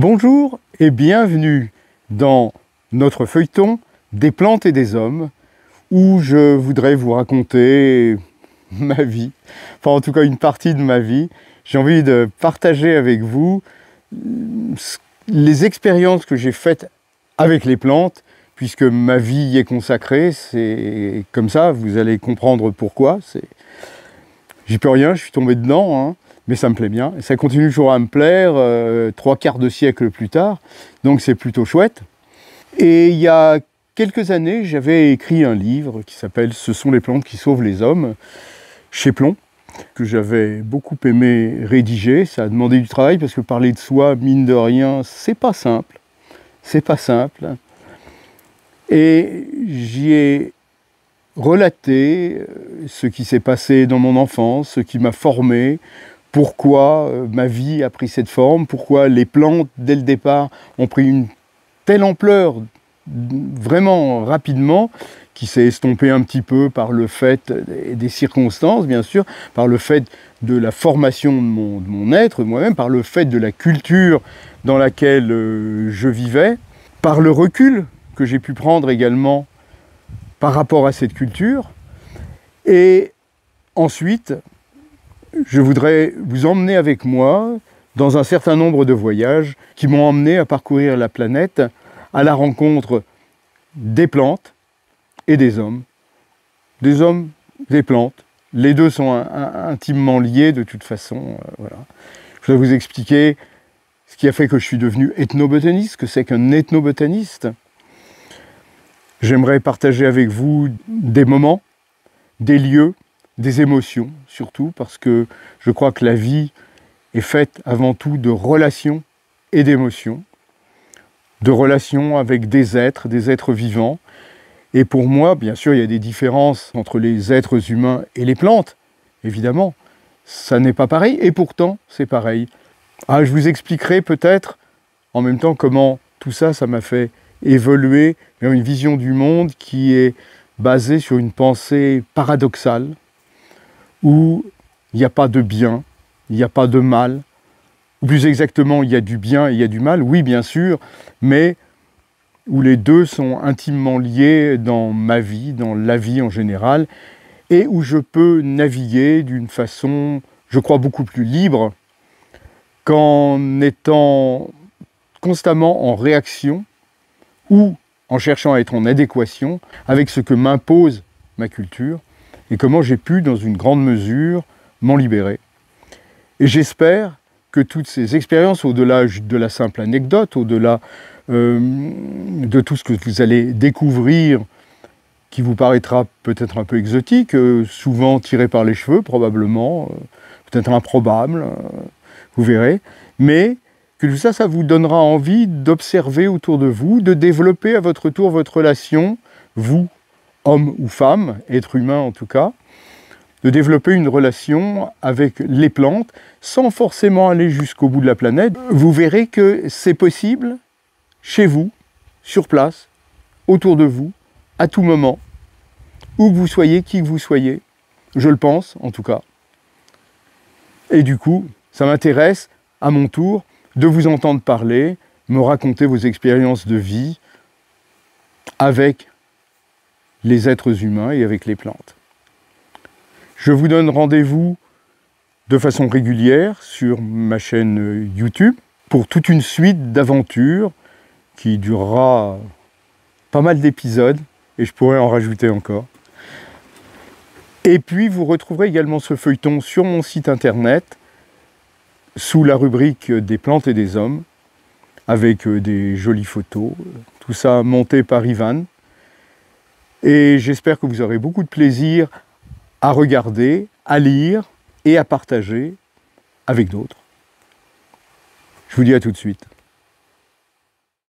Bonjour et bienvenue dans notre feuilleton des plantes et des hommes, où je voudrais vous raconter ma vie, enfin en tout cas une partie de ma vie. J'ai envie de partager avec vous les expériences que j'ai faites avec les plantes, puisque ma vie y est consacrée. C'est comme ça, vous allez comprendre pourquoi. J'y peux rien, je suis tombé dedans, hein. Mais ça me plaît bien, et ça continue toujours à me plaire, 3/4 de siècle plus tard, donc c'est plutôt chouette. Et il y a quelques années, j'avais écrit un livre qui s'appelle « Ce sont les plantes qui sauvent les hommes » chez Plon, que j'avais beaucoup aimé rédiger. Ça a demandé du travail, parce que parler de soi, mine de rien, c'est pas simple. C'est pas simple. Et j'y ai relaté ce qui s'est passé dans mon enfance, ce qui m'a formé, pourquoi ma vie a pris cette forme, pourquoi les plantes, dès le départ, ont pris une telle ampleur, vraiment rapidement, qui s'est estompée un petit peu par le fait des circonstances, bien sûr, par le fait de la formation de mon être, moi-même, par le fait de la culture dans laquelle je vivais, par le recul que j'ai pu prendre également par rapport à cette culture. Et ensuite, je voudrais vous emmener avec moi dans un certain nombre de voyages qui m'ont emmené à parcourir la planète à la rencontre des plantes et des hommes. Des hommes, des plantes. Les deux sont intimement liés de toute façon. Voilà. Je vais vous expliquer ce qui a fait que je suis devenu ethnobotaniste, ce que c'est qu'un ethnobotaniste. J'aimerais partager avec vous des moments, des lieux, des émotions surtout, parce que je crois que la vie est faite avant tout de relations et d'émotions, de relations avec des êtres vivants. Et pour moi, bien sûr, il y a des différences entre les êtres humains et les plantes, évidemment. Ça n'est pas pareil, et pourtant, c'est pareil. Ah, je vous expliquerai peut-être, en même temps, comment tout ça, ça m'a fait évoluer vers une vision du monde qui est basée sur une pensée paradoxale, où il n'y a pas de bien, il n'y a pas de mal, ou plus exactement, il y a du bien et il y a du mal, oui bien sûr, mais où les deux sont intimement liés dans ma vie, dans la vie en général, et où je peux naviguer d'une façon, je crois, beaucoup plus libre, qu'en étant constamment en réaction, ou en cherchant à être en adéquation avec ce que m'impose ma culture, et comment j'ai pu, dans une grande mesure, m'en libérer. Et j'espère que toutes ces expériences, au-delà de la simple anecdote, au-delà de tout ce que vous allez découvrir, qui vous paraîtra peut-être un peu exotique, souvent tiré par les cheveux, probablement, peut-être improbable, vous verrez, mais que tout ça, ça vous donnera envie d'observer autour de vous, de développer à votre tour votre relation, vous, homme ou femme, être humain en tout cas, de développer une relation avec les plantes sans forcément aller jusqu'au bout de la planète. Vous verrez que c'est possible chez vous, sur place, autour de vous, à tout moment, où que vous soyez, qui que vous soyez, je le pense en tout cas. Et du coup, ça m'intéresse à mon tour de vous entendre parler, me raconter vos expériences de vie avec les êtres humains et avec les plantes. Je vous donne rendez-vous de façon régulière sur ma chaîne YouTube pour toute une suite d'aventures qui durera pas mal d'épisodes et je pourrais en rajouter encore. Et puis vous retrouverez également ce feuilleton sur mon site internet sous la rubrique des plantes et des hommes avec des jolies photos, tout ça monté par Ivan. Et j'espère que vous aurez beaucoup de plaisir à regarder, à lire et à partager avec d'autres. Je vous dis à tout de suite.